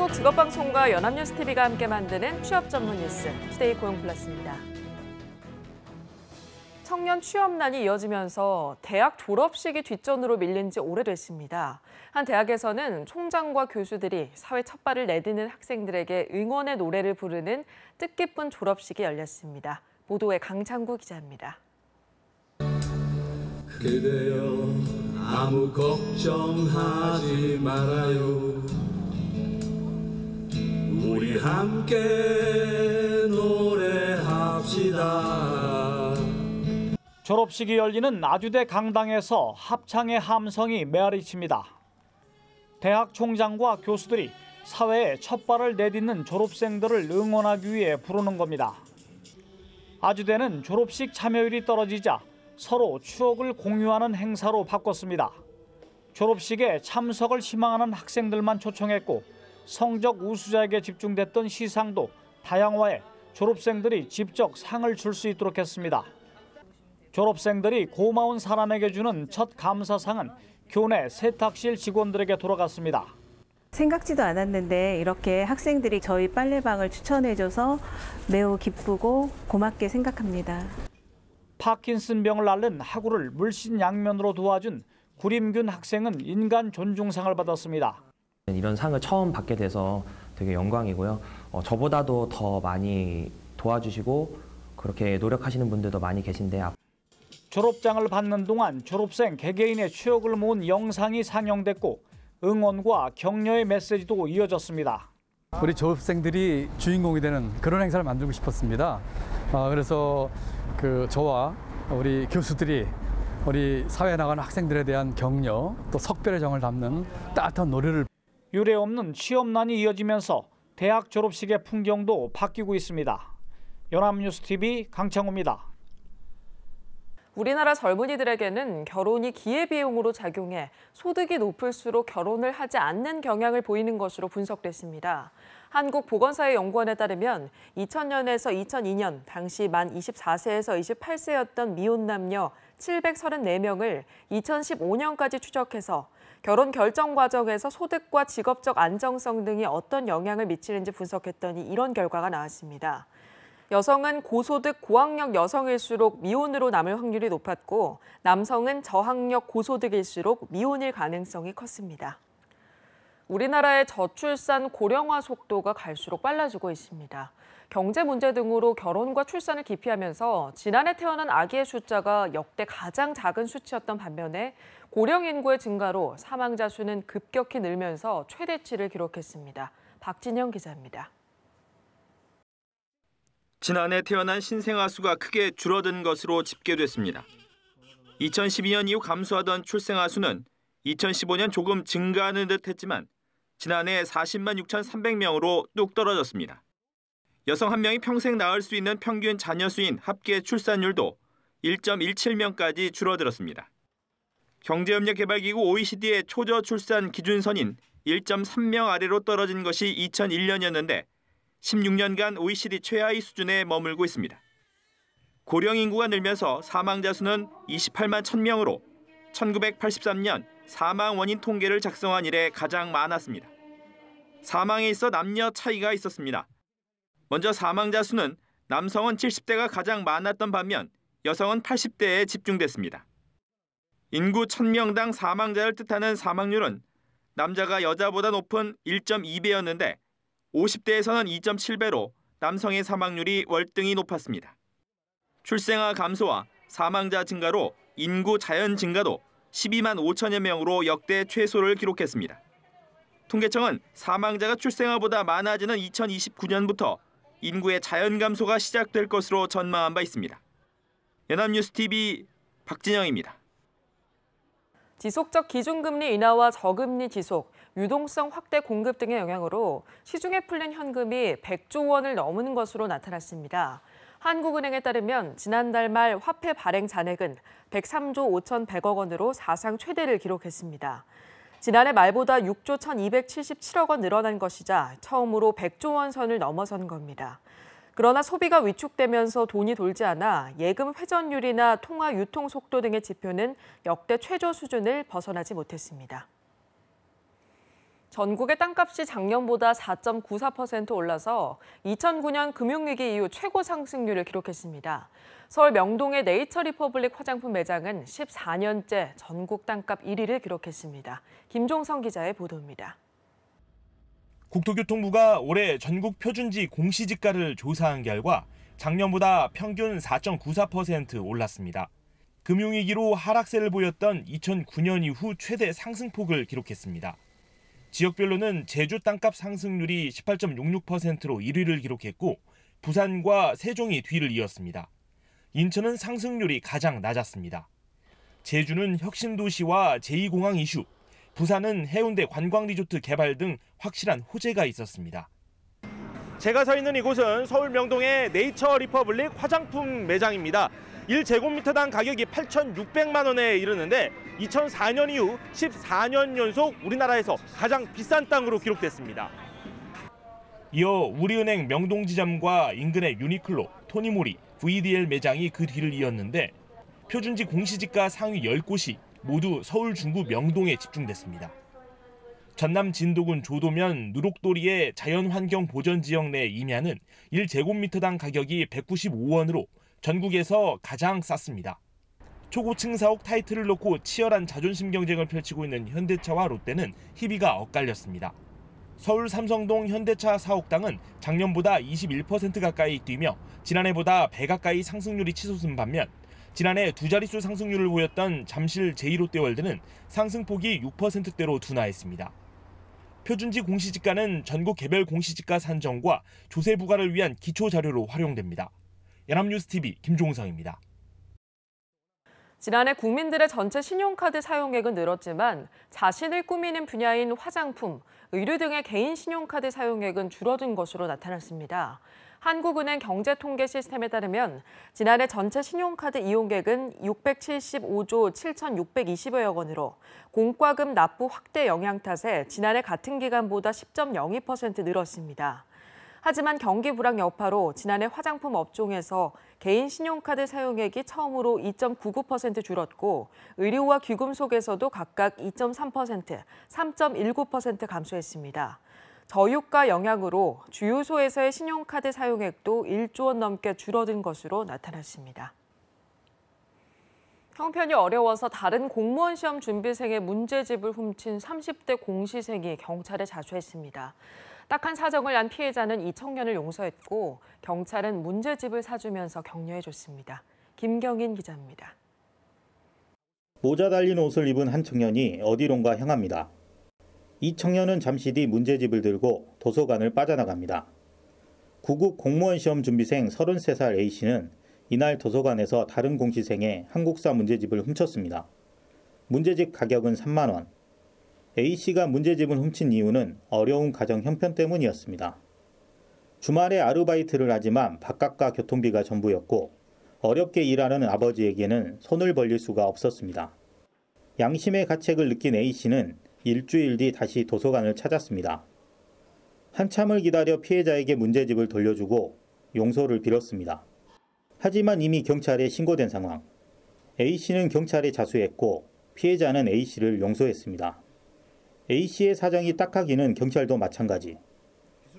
한국직업방송과 연합뉴스TV가 함께 만드는 취업 전문 뉴스, 투데이 고용플러스입니다. 청년 취업난이 이어지면서 대학 졸업식이 뒷전으로 밀린 지 오래됐습니다. 한 대학에서는 총장과 교수들이 사회 첫 발을 내딛는 학생들에게 응원의 노래를 부르는 뜻깊은 졸업식이 열렸습니다. 보도에 강창구 기자입니다. 그대여 아무 걱정하지 말아요. 우리 함께 노래합시다. 졸업식이 열리는 아주대 강당에서 합창의 함성이 메아리칩니다. 대학 총장과 교수들이 사회에 첫 발을 내딛는 졸업생들을 응원하기 위해 부르는 겁니다. 아주대는 졸업식 참여율이 떨어지자 서로 추억을 공유하는 행사로 바꿨습니다. 졸업식에 참석을 희망하는 학생들만 초청했고 성적 우수자에게 집중됐던 시상도 다양화해 졸업생들이 직접 상을 줄 수 있도록 했습니다. 졸업생들이 고마운 사람에게 주는 첫 감사상은 교내 세탁실 직원들에게 돌아갔습니다. 생각지도 않았는데 이렇게 학생들이 저희 빨래방을 추천해줘서 매우 기쁘고 고맙게 생각합니다. 파킨슨병을 앓는 하구를 물신양면으로 도와준 구림균 학생은 인간 존중상을 받았습니다. 이런 상을 처음 받게 돼서 되게 영광이고요. 저보다도 더 많이 도와주시고 그렇게 노력하시는 분들도 많이 계신데 졸업장을 받는 동안 졸업생 개개인의 추억을 모은 영상이 상영됐고 응원과 격려의 메시지도 이어졌습니다. 우리 졸업생들이 주인공이 되는 그런 행사를 만들고 싶었습니다. 그래서 저와 우리 교수들이 우리 사회에 나가는 학생들에 대한 격려, 또 석별의 정을 담는 따뜻한 노래를 유례없는 취업난이 이어지면서 대학 졸업식의 풍경도 바뀌고 있습니다. 연합뉴스TV 강창호입니다. 우리나라 젊은이들에게는 결혼이 기회비용으로 작용해 소득이 높을수록 결혼을 하지 않는 경향을 보이는 것으로 분석됐습니다. 한국보건사회연구원에 따르면 2000년에서 2002년 당시 만 24세에서 28세였던 미혼 남녀 734명을 2015년까지 추적해서 결혼 결정 과정에서 소득과 직업적 안정성 등이 어떤 영향을 미치는지 분석했더니 이런 결과가 나왔습니다. 여성은 고소득 고학력 여성일수록 미혼으로 남을 확률이 높았고 남성은 저학력 고소득일수록 미혼일 가능성이 컸습니다. 우리나라의 저출산 고령화 속도가 갈수록 빨라지고 있습니다. 경제 문제 등으로 결혼과 출산을 기피하면서 지난해 태어난 아기의 숫자가 역대 가장 작은 수치였던 반면에 고령 인구의 증가로 사망자 수는 급격히 늘면서 최대치를 기록했습니다. 박진영 기자입니다. 지난해 태어난 신생아 수가 크게 줄어든 것으로 집계됐습니다. 2012년 이후 감소하던 출생아 수는 2015년 조금 증가하는 듯 했지만 지난해 40만 6,300명으로 뚝 떨어졌습니다. 여성 한 명이 평생 낳을 수 있는 평균 자녀 수인 합계 출산율도 1.17명까지 줄어들었습니다. 경제협력개발기구 OECD의 초저출산 기준선인 1.3명 아래로 떨어진 것이 2001년이었는데 16년간 OECD 최하위 수준에 머물고 있습니다. 고령 인구가 늘면서 사망자 수는 28만 1,000명으로 1983년 사망 원인 통계를 작성한 이래 가장 많았습니다. 사망에 있어 남녀 차이가 있었습니다. 먼저 사망자 수는 남성은 70대가 가장 많았던 반면 여성은 80대에 집중됐습니다. 인구 1,000명당 사망자를 뜻하는 사망률은 남자가 여자보다 높은 1.2배였는데 50대에서는 2.7배로 남성의 사망률이 월등히 높았습니다. 출생아 감소와 사망자 증가로 인구 자연 증가도 12만 5천여 명으로 역대 최소를 기록했습니다. 통계청은 사망자가 출생아보다 많아지는 2029년부터 인구의 자연 감소가 시작될 것으로 전망한 바 있습니다. 연합뉴스TV 박진영입니다. 지속적 기준금리 인하와 저금리 지속, 유동성 확대 공급 등의 영향으로 시중에 풀린 현금이 100조 원을 넘는 것으로 나타났습니다. 한국은행에 따르면 지난달 말 화폐 발행 잔액은 103조 5,100억 원으로 사상 최대를 기록했습니다. 지난해 말보다 6조 1,277억 원 늘어난 것이자 처음으로 100조 원 선을 넘어선 겁니다. 그러나 소비가 위축되면서 돈이 돌지 않아 예금 회전율이나 통화 유통 속도 등의 지표는 역대 최저 수준을 벗어나지 못했습니다. 전국의 땅값이 작년보다 4.94% 올라서 2009년 금융위기 이후 최고 상승률을 기록했습니다. 서울 명동의 네이처 리퍼블릭 화장품 매장은 14년째 전국 땅값 1위를 기록했습니다. 김종성 기자의 보도입니다. 국토교통부가 올해 전국 표준지 공시지가를 조사한 결과 작년보다 평균 4.94% 올랐습니다. 금융위기로 하락세를 보였던 2009년 이후 최대 상승폭을 기록했습니다. 지역별로는 제주 땅값 상승률이 18.66%로 1위를 기록했고 부산과 세종이 뒤를 이었습니다. 인천은 상승률이 가장 낮았습니다. 제주는 혁신도시와 제2공항 이슈, 부산은 해운대 관광리조트 개발 등 확실한 호재가 있었습니다. 제가 서 있는 이곳은 서울 명동의 네이처 리퍼블릭 화장품 매장입니다. 1제곱미터당 가격이 8,600만 원에 이르는데 2004년 이후 14년 연속 우리나라에서 가장 비싼 땅으로 기록됐습니다. 이어 우리은행 명동지점과 인근의 유니클로, 토니모리, VDL 매장이 그 뒤를 이었는데 표준지 공시지가 상위 10곳이 모두 서울 중구 명동에 집중됐습니다. 전남 진도군 조도면 누록도리의 자연환경보전지역 내 임야는 1제곱미터당 가격이 195원으로 전국에서 가장 쌌습니다. 초고층 사옥 타이틀을 놓고 치열한 자존심 경쟁을 펼치고 있는 현대차와 롯데는 희비가 엇갈렸습니다. 서울 삼성동 현대차 사옥당은 작년보다 21% 가까이 뛰며 지난해보다 배 가까이 상승률이 치솟은 반면 지난해 두 자릿수 상승률을 보였던 잠실 제2롯데월드는 상승폭이 6%대로 둔화했습니다. 표준지 공시지가는 전국 개별 공시지가 산정과 조세 부과를 위한 기초 자료로 활용됩니다. 연합뉴스TV 김종성입니다. 지난해 국민들의 전체 신용카드 사용액은 늘었지만 자신을 꾸미는 분야인 화장품, 의류 등의 개인 신용카드 사용액은 줄어든 것으로 나타났습니다. 한국은행 경제통계 시스템에 따르면 지난해 전체 신용카드 이용액은 675조 7,620여억 원으로 공과금 납부 확대 영향 탓에 지난해 같은 기간보다 10.02% 늘었습니다. 하지만 경기 불황 여파로 지난해 화장품 업종에서 개인 신용카드 사용액이 처음으로 2.99% 줄었고 의류와 귀금속에서도 각각 2.3%, 3.19% 감소했습니다. 저유가 영향으로 주유소에서의 신용카드 사용액도 1조 원 넘게 줄어든 것으로 나타났습니다. 형편이 어려워서 다른 공무원 시험 준비생의 문제집을 훔친 30대 공시생이 경찰에 자수했습니다. 딱한 사정을 안 피해자는 이 청년을 용서했고 경찰은 문제집을 사주면서 격려해줬습니다. 김경인 기자입니다. 모자 달린 옷을 입은 한 청년이 어디론가 향합니다. 이 청년은 잠시 뒤 문제집을 들고 도서관을 빠져나갑니다. 구급 공무원 시험 준비생 33살 A씨는 이날 도서관에서 다른 공시생의 한국사 문제집을 훔쳤습니다. 문제집 가격은 3만 원. A씨가 문제집을 훔친 이유는 어려운 가정 형편 때문이었습니다. 주말에 아르바이트를 하지만 밥값과 교통비가 전부였고 어렵게 일하는 아버지에게는 손을 벌릴 수가 없었습니다. 양심의 가책을 느낀 A씨는 일주일 뒤 다시 도서관을 찾았습니다. 한참을 기다려 피해자에게 문제집을 돌려주고 용서를 빌었습니다. 하지만 이미 경찰에 신고된 상황. A씨는 경찰에 자수했고 피해자는 A씨를 용서했습니다. A씨의 사정이 딱하기는 경찰도 마찬가지.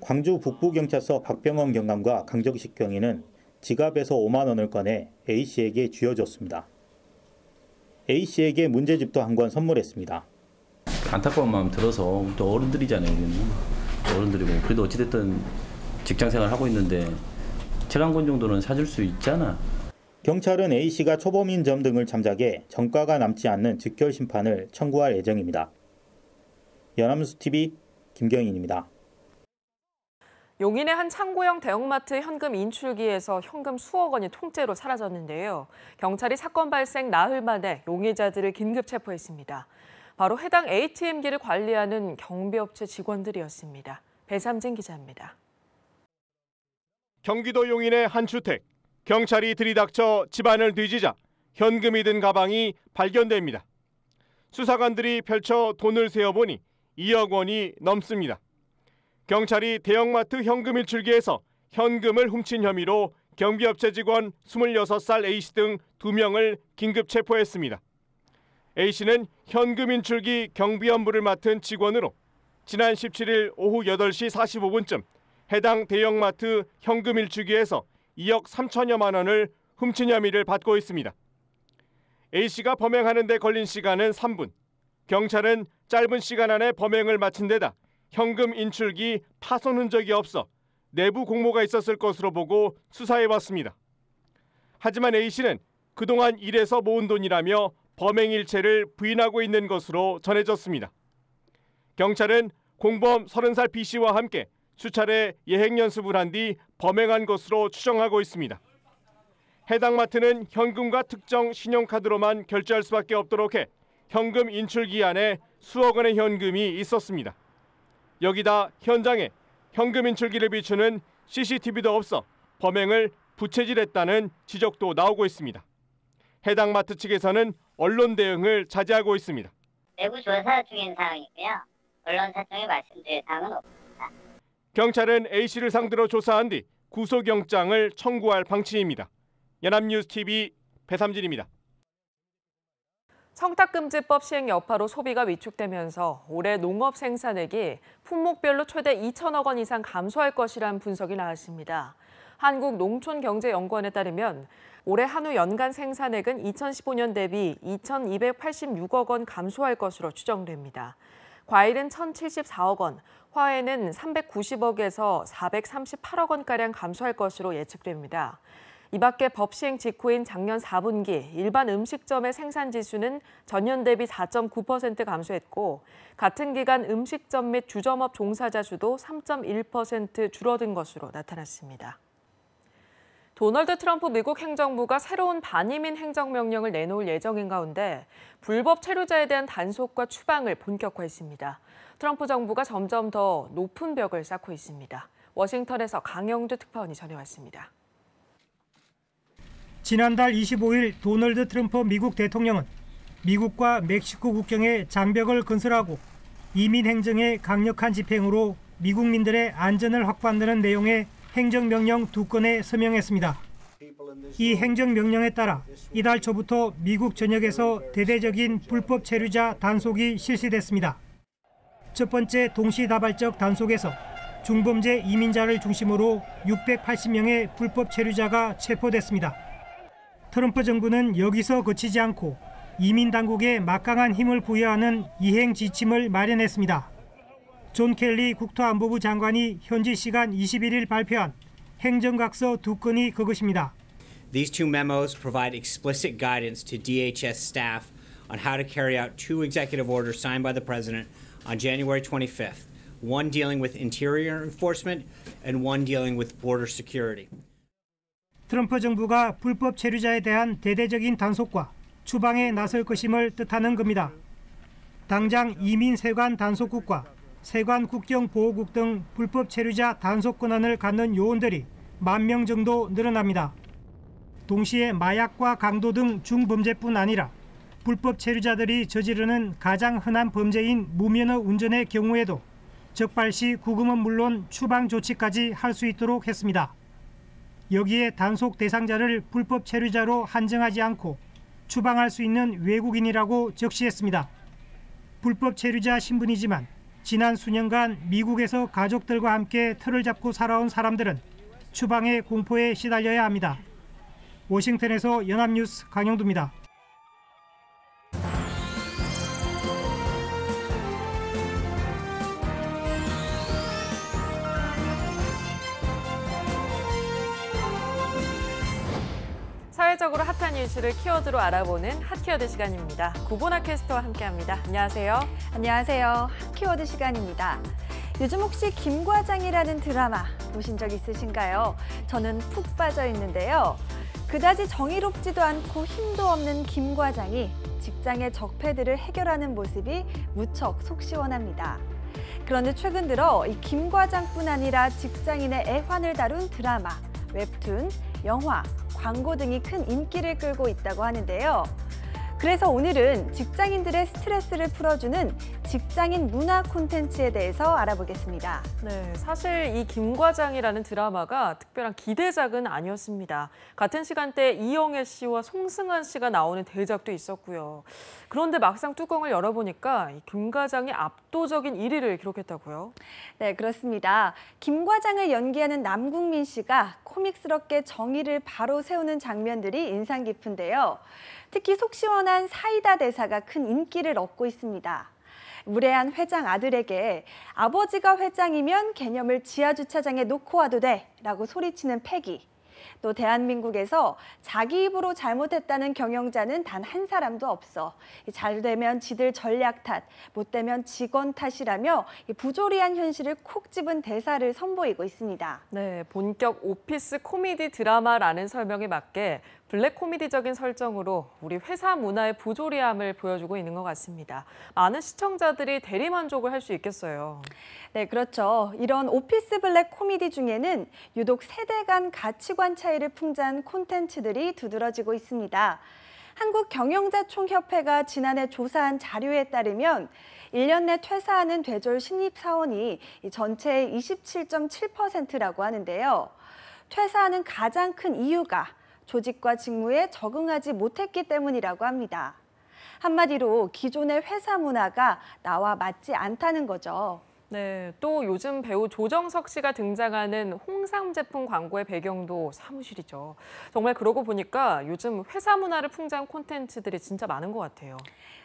광주 북부경찰서 박병원 경감과 강정식 경위는 지갑에서 5만 원을 꺼내 A씨에게 쥐어줬습니다. A씨에게 문제집도 한 권 선물했습니다. 안타까운 마음 들어서 또 어른들이잖아요. 우리는. 어른들이고 그래도 어찌됐든 직장생활 하고 있는데 책 한 권 정도는 사줄 수 있잖아. 경찰은 A씨가 초범인 점 등을 잠작해 전과가 남지 않는 즉결 심판을 청구할 예정입니다. 연합뉴스TV 김경인입니다. 용인의 한 창고형 대형마트 현금 인출기에서 현금 수억 원이 통째로 사라졌는데요. 경찰이 사건 발생 나흘 만에 용의자들을 긴급 체포했습니다. 바로 해당 ATM기를 관리하는 경비업체 직원들이었습니다. 배삼진 기자입니다. 경기도 용인의 한 주택. 경찰이 들이닥쳐 집안을 뒤지자 현금이 든 가방이 발견됩니다. 수사관들이 펼쳐 돈을 세어보니 2억 원이 넘습니다. 경찰이 대형마트 현금 일출기에서 현금을 훔친 혐의로 경비업체 직원 26살 A씨 등 2명을 긴급 체포했습니다. A씨는 현금 인출기 경비업무를 맡은 직원으로 지난 17일 오후 8시 45분쯤 해당 대형마트 현금 일주기에서 2억 3천여만 원을 훔친 혐의를 받고 있습니다. A씨가 범행하는 데 걸린 시간은 3분. 경찰은 짧은 시간 안에 범행을 마친 데다 현금 인출기 파손 흔적이 없어 내부 공모가 있었을 것으로 보고 수사해봤습니다. 하지만 A씨는 그동안 일해서 모은 돈이라며 범행 일체를 부인하고 있는 것으로 전해졌습니다. 경찰은 공범 30살 B씨와 함께 수차례 예행 연습을 한 뒤 범행한 것으로 추정하고 있습니다. 해당 마트는 현금과 특정 신용카드로만 결제할 수밖에 없도록 해 현금 인출기 안에 수억 원의 현금이 있었습니다. 여기다 현장에 현금 인출기를 비추는 CCTV도 없어 범행을 부채질했다는 지적도 나오고 있습니다. 해당 마트 측에서는 언론 대응을 자제하고 있습니다. 내부 조사 중인 사항이고요. 언론 사정에 말씀드릴 사항은 없습니다. 경찰은 A씨를 상대로 조사한 뒤 구속영장을 청구할 방침입니다. 연합뉴스TV 배삼진입니다. 청탁금지법 시행 여파로 소비가 위축되면서 올해 농업 생산액이 품목별로 최대 2천억 원 이상 감소할 것이란 분석이 나왔습니다. 한국농촌경제연구원에 따르면 올해 한우 연간 생산액은 2015년 대비 2,286억 원 감소할 것으로 추정됩니다. 과일은 1,074억 원, 화훼는 390억에서 438억 원가량 감소할 것으로 예측됩니다. 이 밖에 법 시행 직후인 작년 4분기 일반 음식점의 생산지수는 전년 대비 4.9% 감소했고 같은 기간 음식점 및 주점업 종사자 수도 3.1% 줄어든 것으로 나타났습니다. 도널드 트럼프 미국 행정부가 새로운 반이민 행정명령을 내놓을 예정인 가운데 불법 체류자에 대한 단속과 추방을 본격화했습니다. 트럼프 정부가 점점 더 높은 벽을 쌓고 있습니다. 워싱턴에서 강영두 특파원이 전해왔습니다. 지난달 25일 도널드 트럼프 미국 대통령은 미국과 멕시코 국경에 장벽을 건설하고 이민 행정의 강력한 집행으로 미국민들의 안전을 확보한다는 내용의 행정명령 2건에 서명했습니다. 이 행정명령에 따라 이달 초부터 미국 전역에서 대대적인 불법 체류자 단속이 실시됐습니다. 첫 번째 동시다발적 단속에서 중범죄 이민자를 중심으로 680명의 불법 체류자가 체포됐습니다. 트럼프 정부는 여기서 그치지 않고 이민 당국에 막강한 힘을 부여하는 이행 지침을 마련했습니다. 존 켈리 국토안보부 장관이 현지 시간 21일 발표한 행정각서 2건이 그것입니다. These two memos provide explicit guidance to DHS staff on how to carry out two executive orders signed by the president on January 25th, one dealing with interior enforcement and one dealing with border security. 트럼프 정부가 불법 체류자에 대한 대대적인 단속과 추방에 나설 것임을 뜻하는 겁니다. 당장 이민 세관 단속국과 세관 국경보호국 등 불법 체류자 단속 권한을 갖는 요원들이 10,000명 정도 늘어납니다. 동시에 마약과 강도 등 중범죄뿐 아니라 불법 체류자들이 저지르는 가장 흔한 범죄인 무면허 운전의 경우에도 적발 시 구금은 물론 추방 조치까지 할 수 있도록 했습니다. 여기에 단속 대상자를 불법 체류자로 한정하지 않고 추방할 수 있는 외국인이라고 적시했습니다. 불법 체류자 신분이지만 지난 수년간 미국에서 가족들과 함께 틀을 잡고 살아온 사람들은 추방의 공포에 시달려야 합니다. 워싱턴에서 연합뉴스 강영두입니다. 사회적으로 핫한 이슈를 키워드로 알아보는 핫키워드 시간입니다. 구보나 캐스터와 함께합니다. 안녕하세요. 안녕하세요. 핫키워드 시간입니다. 요즘 혹시 김과장이라는 드라마 보신 적 있으신가요? 저는 푹 빠져 있는데요. 그다지 정의롭지도 않고 힘도 없는 김과장이 직장의 적폐들을 해결하는 모습이 무척 속 시원합니다. 그런데 최근 들어 이 김과장뿐 아니라 직장인의 애환을 다룬 드라마, 웹툰, 영화, 광고 등이 큰 인기를 끌고 있다고 하는데요. 그래서 오늘은 직장인들의 스트레스를 풀어주는 직장인 문화 콘텐츠에 대해서 알아보겠습니다. 네, 사실 이 김과장이라는 드라마가 특별한 기대작은 아니었습니다. 같은 시간대에 이영애 씨와 송승헌 씨가 나오는 대작도 있었고요. 그런데 막상 뚜껑을 열어보니까 이 김과장이 압도적인 1위를 기록했다고요? 네, 그렇습니다. 김과장을 연기하는 남궁민 씨가 코믹스럽게 정의를 바로 세우는 장면들이 인상 깊은데요. 특히 속 시원한 사이다 대사가 큰 인기를 얻고 있습니다. 무례한 회장 아들에게 아버지가 회장이면 개념을 지하주차장에 놓고 와도 돼 라고 소리치는 패기. 또 대한민국에서 자기 입으로 잘못했다는 경영자는 단 한 사람도 없어. 잘 되면 지들 전략 탓, 못 되면 직원 탓이라며 부조리한 현실을 콕 집은 대사를 선보이고 있습니다. 네, 본격 오피스 코미디 드라마라는 설명에 맞게 블랙 코미디적인 설정으로 우리 회사 문화의 부조리함을 보여주고 있는 것 같습니다. 많은 시청자들이 대리만족을 할 수 있겠어요. 네, 그렇죠. 이런 오피스 블랙 코미디 중에는 유독 세대 간 가치관 차이를 풍자한 콘텐츠들이 두드러지고 있습니다. 한국경영자총협회가 지난해 조사한 자료에 따르면 1년 내 퇴사하는 대졸 신입사원이 전체의 27.7%라고 하는데요. 퇴사하는 가장 큰 이유가 조직과 직무에 적응하지 못했기 때문이라고 합니다. 한마디로 기존의 회사 문화가 나와 맞지 않다는 거죠. 네, 또 요즘 배우 조정석 씨가 등장하는 홍삼 제품 광고의 배경도 사무실이죠. 정말 그러고 보니까 요즘 회사 문화를 풍자한 콘텐츠들이 진짜 많은 것 같아요.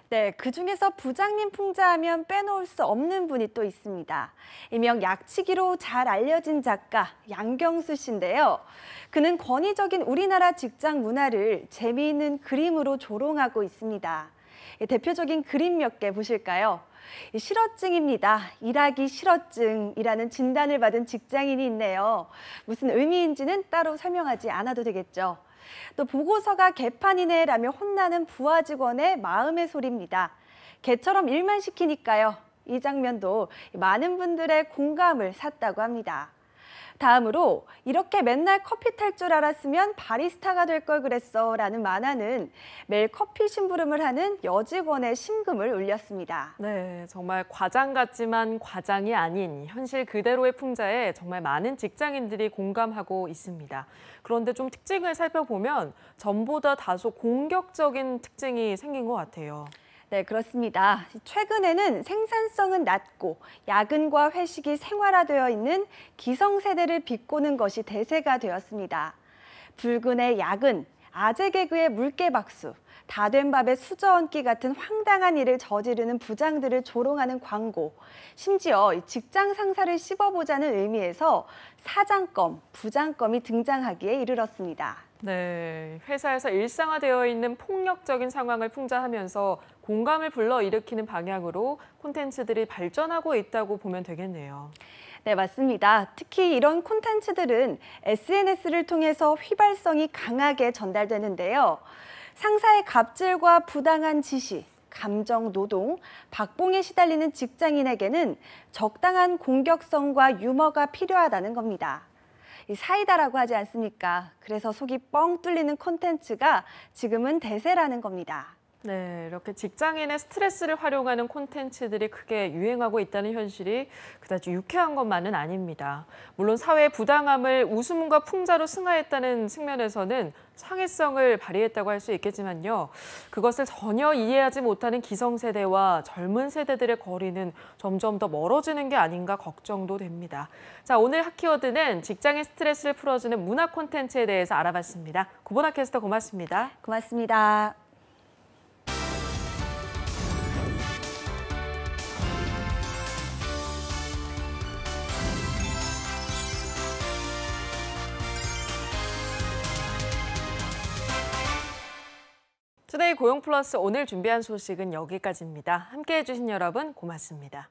네, 그중에서 부장님 풍자하면 빼놓을 수 없는 분이 또 있습니다. 일명 약치기로 잘 알려진 작가 양경수 씨인데요. 그는 권위적인 우리나라 직장 문화를 재미있는 그림으로 조롱하고 있습니다. 대표적인 그림 몇 개 보실까요? 실어증입니다. 일하기 실어증이라는 진단을 받은 직장인이 있네요. 무슨 의미인지는 따로 설명하지 않아도 되겠죠. 또 보고서가 개판이네라며 혼나는 부하 직원의 마음의 소리입니다. 개처럼 일만 시키니까요. 이 장면도 많은 분들의 공감을 샀다고 합니다. 다음으로 이렇게 맨날 커피 탈 줄 알았으면 바리스타가 될 걸 그랬어 라는 만화는 매일 커피 심부름을 하는 여직원의 심금을 울렸습니다. 네, 정말 과장 같지만 과장이 아닌 현실 그대로의 풍자에 정말 많은 직장인들이 공감하고 있습니다. 그런데 좀 특징을 살펴보면 전보다 다소 공격적인 특징이 생긴 것 같아요. 네, 그렇습니다. 최근에는 생산성은 낮고 야근과 회식이 생활화되어 있는 기성세대를 비꼬는 것이 대세가 되었습니다. 불근의 야근, 아재 개그의 물개박수, 다 된 밥에 수저얹기 같은 황당한 일을 저지르는 부장들을 조롱하는 광고, 심지어 직장 상사를 씹어보자는 의미에서 사장껌, 부장껌이 등장하기에 이르렀습니다. 네, 회사에서 일상화되어 있는 폭력적인 상황을 풍자하면서 공감을 불러일으키는 방향으로 콘텐츠들이 발전하고 있다고 보면 되겠네요. 네, 맞습니다. 특히 이런 콘텐츠들은 SNS를 통해서 휘발성이 강하게 전달되는데요. 상사의 갑질과 부당한 지시, 감정 노동, 박봉에 시달리는 직장인에게는 적당한 공격성과 유머가 필요하다는 겁니다. 사이다라고 하지 않습니까? 그래서 속이 뻥 뚫리는 콘텐츠가 지금은 대세라는 겁니다. 네, 이렇게 직장인의 스트레스를 활용하는 콘텐츠들이 크게 유행하고 있다는 현실이 그다지 유쾌한 것만은 아닙니다. 물론 사회의 부당함을 웃음과 풍자로 승화했다는 측면에서는 창의성을 발휘했다고 할 수 있겠지만요. 그것을 전혀 이해하지 못하는 기성세대와 젊은 세대들의 거리는 점점 더 멀어지는 게 아닌가 걱정도 됩니다. 자, 오늘 핫키워드는 직장인 스트레스를 풀어주는 문화 콘텐츠에 대해서 알아봤습니다. 구본아 캐스터 고맙습니다. 고맙습니다. 투데이 고용 플러스 오늘 준비한 소식은 여기까지입니다. 함께해 주신 여러분 고맙습니다.